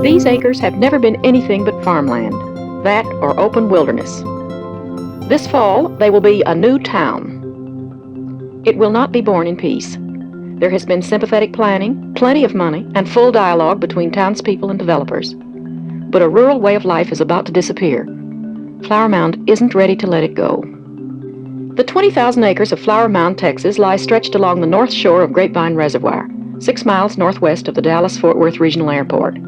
These acres have never been anything but farmland, that or open wilderness. This fall, they will be a new town. It will not be born in peace. There has been sympathetic planning, plenty of money, and full dialogue between townspeople and developers. But a rural way of life is about to disappear. Flower Mound isn't ready to let it go. The 20,000 acres of Flower Mound, Texas, lie stretched along the north shore of Grapevine Reservoir, 6 miles northwest of the Dallas-Fort Worth Regional Airport.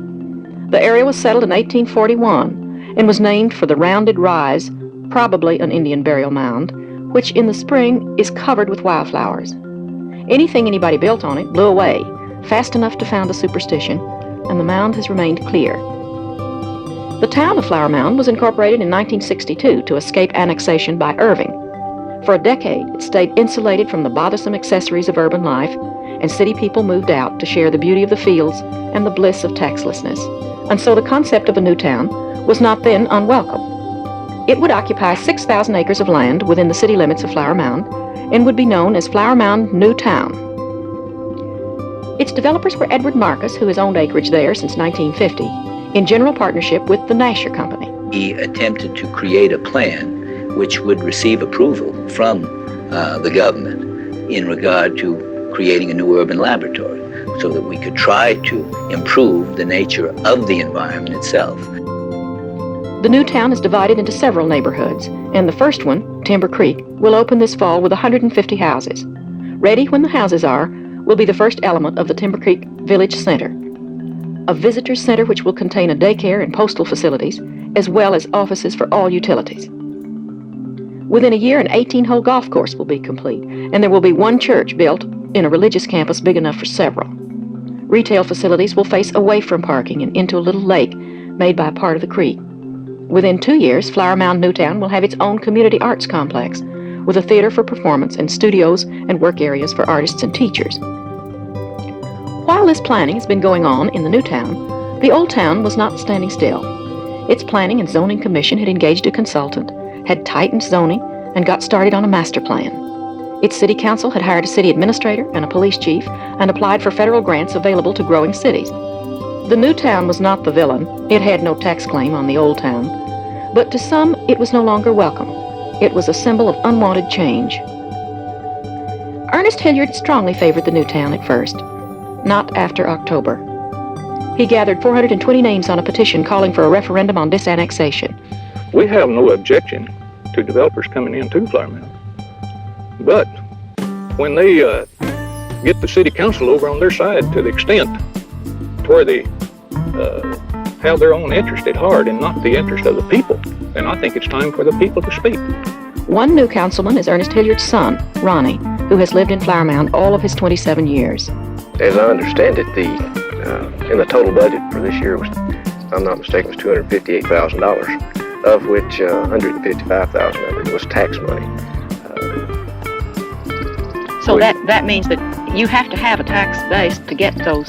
The area was settled in 1841 and was named for the rounded rise, probably an Indian burial mound, which in the spring is covered with wildflowers. Anything anybody built on it blew away, fast enough to found a superstition, and the mound has remained clear. The town of Flower Mound was incorporated in 1962 to escape annexation by Irving. For a decade, it stayed insulated from the bothersome accessories of urban life, and city people moved out to share the beauty of the fields and the bliss of taxlessness. And so the concept of a new town was not then unwelcome. It would occupy 6,000 acres of land within the city limits of Flower Mound and would be known as Flower Mound New Town. Its developers were Edward Marcus, who has owned acreage there since 1950, in general partnership with the Nasher Company. He attempted to create a plan which would receive approval from the government in regard to creating a new urban laboratory so that we could try to improve the nature of the environment itself. The new town is divided into several neighborhoods, and the first one, Timber Creek, will open this fall with 150 houses. Ready when the houses are will be the first element of the Timber Creek Village Center, a visitor center which will contain a daycare and postal facilities, as well as offices for all utilities. Within a year, an 18-hole golf course will be complete, and there will be one church built in a religious campus big enough for several. Retail facilities will face away from parking and into a little lake made by a part of the creek. Within 2 years, Flower Mound Newtown will have its own community arts complex with a theater for performance and studios and work areas for artists and teachers. While this planning has been going on in the new town, the old town was not standing still. Its Planning and Zoning Commission had engaged a consultant, had tightened zoning, and got started on a master plan. Its city council had hired a city administrator and a police chief and applied for federal grants available to growing cities. The new town was not the villain. It had no tax claim on the old town. But to some, it was no longer welcome. It was a symbol of unwanted change. Ernest Hilliard strongly favored the new town at first, not after October. He gathered 420 names on a petition calling for a referendum on disannexation. We have no objection to developers coming into Flower Mound. But when they get the city council over on their side to the extent to where they have their own interest at heart and not the interest of the people, then I think it's time for the people to speak. One new councilman is Ernest Hilliard's son, Ronnie, who has lived in Flower Mound all of his 27 years. As I understand it, in the total budget for this year was, if I'm not mistaken, was $258,000, of which $155,000 of it was tax money. So that means that you have to have a tax base to get those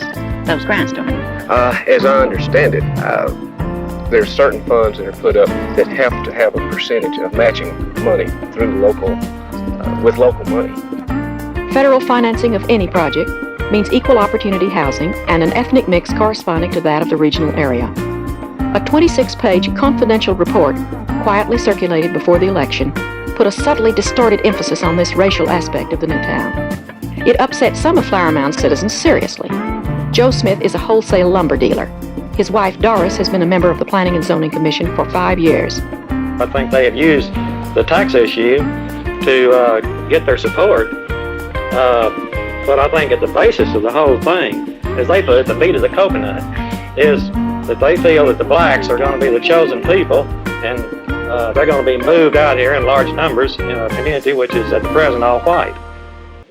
grants, don't you? As I understand it, there's certain funds that are put up that have to have a percentage of matching money through with local money. Federal financing of any project means equal opportunity housing and an ethnic mix corresponding to that of the regional area. A 26-page confidential report, quietly circulated before the election, put a subtly distorted emphasis on this racial aspect of the new town. It upset some of Flower Mound's citizens seriously. Joe Smith is a wholesale lumber dealer. His wife, Doris, has been a member of the Planning and Zoning Commission for 5 years. I think they have used the tax issue to get their support. But I think at the basis of the whole thing, as they put it, the meat of the coconut, is that they feel that the blacks are going to be the chosen people, and they're going to be moved out here in large numbers in a community which is at the present all white.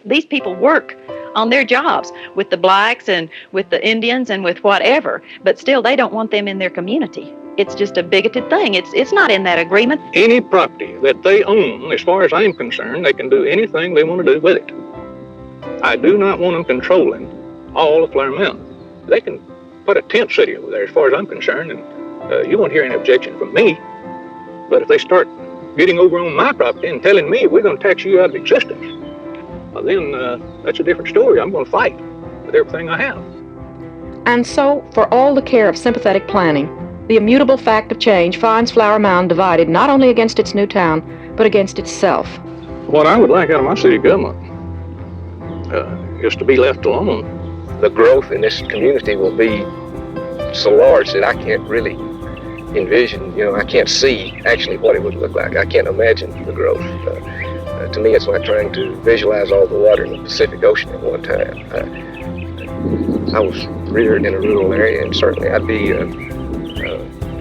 These people work on their jobs with the blacks and with the Indians and with whatever, but still they don't want them in their community. It's just a bigoted thing. It's not in that agreement. Any property that they own, as far as I'm concerned, they can do anything they want to do with it. I do not want them controlling all of Flower Mound. They can put a tent city over there, as far as I'm concerned, and you won't hear any objection from me. But if they start getting over on my property and telling me we're going to tax you out of existence, well, then that's a different story. I'm going to fight with everything I have. And so, for all the care of sympathetic planning, the immutable fact of change finds Flower Mound divided not only against its new town, but against itself. What I would like out of my city government is to be left alone. The growth in this community will be so large that I can't really envision, I can't see actually what it would look like. I can't imagine the growth. To me, it's like trying to visualize all the water in the Pacific Ocean at one time. I was reared in a rural area, and certainly I'd be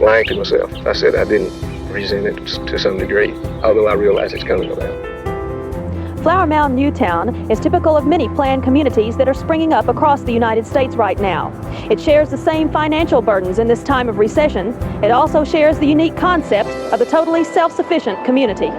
lying to myself if I said I didn't resent it to some degree, although I realize it's coming about. Flower Mound Newtown is typical of many planned communities that are springing up across the United States right now. It shares the same financial burdens in this time of recession. It also shares the unique concept of the totally self-sufficient community.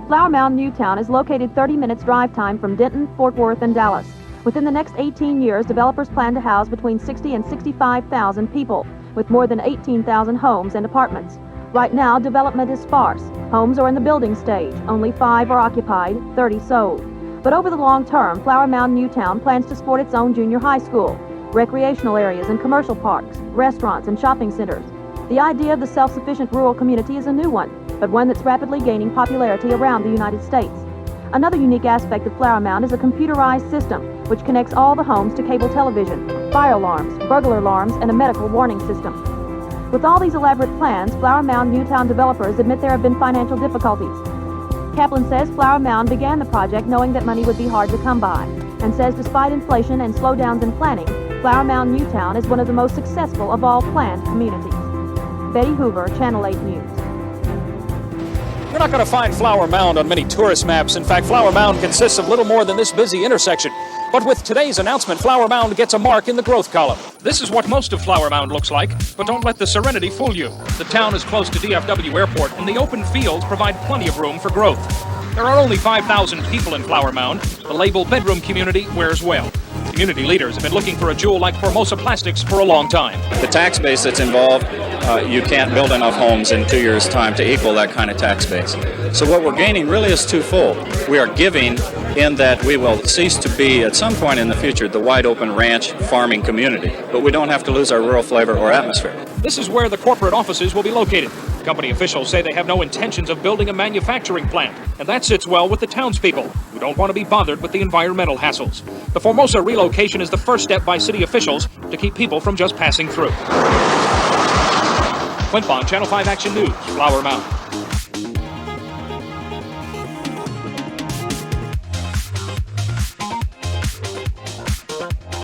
Flower Mound Newtown is located 30 minutes drive time from Denton, Fort Worth, and Dallas. Within the next 18 years, developers plan to house between 60 and 65,000 people, with more than 18,000 homes and apartments. Right now, development is sparse. Homes are in the building stage. Only 5 are occupied, 30 sold. But over the long term, Flower Mound Newtown plans to support its own junior high school, recreational areas and commercial parks, restaurants and shopping centers. The idea of the self-sufficient rural community is a new one, but one that's rapidly gaining popularity around the United States. Another unique aspect of Flower Mound is a computerized system which connects all the homes to cable television, fire alarms, burglar alarms, and a medical warning system. With all these elaborate plans, Flower Mound Newtown developers admit there have been financial difficulties. Kaplan says Flower Mound began the project knowing that money would be hard to come by, and says despite inflation and slowdowns in planning, Flower Mound Newtown is one of the most successful of all planned communities. Betty Hoover, Channel 8 News. You're not going to find Flower Mound on many tourist maps. In fact, Flower Mound consists of little more than this busy intersection. But with today's announcement, Flower Mound gets a mark in the growth column. This is what most of Flower Mound looks like, but don't let the serenity fool you. The town is close to DFW Airport, and the open fields provide plenty of room for growth. There are only 5,000 people in Flower Mound. The label bedroom community wears well. Community leaders have been looking for a jewel like Formosa Plastics for a long time. The tax base that's involved, you can't build enough homes in 2 years' time to equal that kind of tax base. So what we're gaining really is twofold. We are giving in that we will cease to be, at some point in the future, the wide-open ranch farming community, but we don't have to lose our rural flavor or atmosphere. This is where the corporate offices will be located. Company officials say they have no intentions of building a manufacturing plant, and that sits well with the townspeople, who don't want to be bothered with the environmental hassles. The Formosa relocation is the first step by city officials to keep people from just passing through. Clint Bond, Channel 5 Action News, Flower Mound.